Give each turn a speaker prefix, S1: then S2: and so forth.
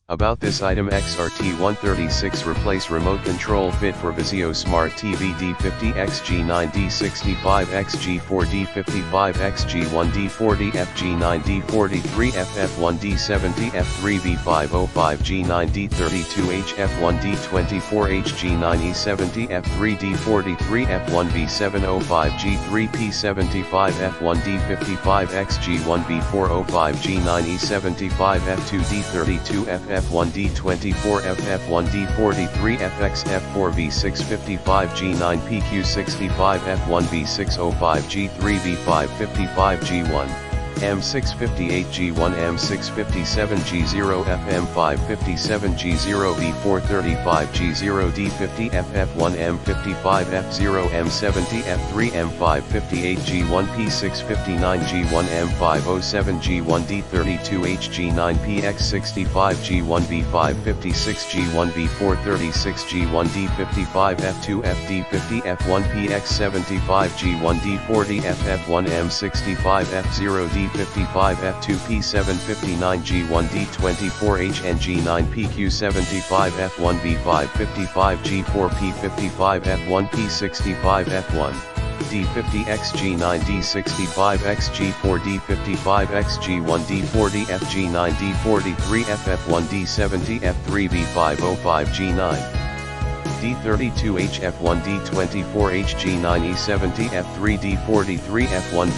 S1: About this item: XRT136 replace remote control fit for VIZIO Smart TV D50x-G9 D65x-G4 D55x-G1 D40f-G9 D43f-F1 D70-F3 V505-G9 D32h-F1 D24h-G9 E70-F3 D43f-F1 V705-G3 P75f-1 D55x-G1 B405-G9 E75f2 D32f-F1 D24f-F1 D43f-F4 V655-G9 PQ65f1 V605-G3 V555-G1 M658-G1 M657-G0 FM557-G0 V435-G0 D50f-F1 M55f0 M70-F3 M558-G1 P659-G1 M507-G1 D32h-G9 PX65-G1 V556-G1 V436-G1 D55f2 FD50f1 PX75-G1 D40f-F1 M65f0 D55f2 P759-G1 D24h-G9 PQ75f1 V555-G4 P55f1 P65f1 D50x-G9 D65x-G4 D55x-G1 D40f-G9 D43f-F1 D70-F3 V505-G9 D32h-F1 D24h-G9 E70-F3 D43f-F1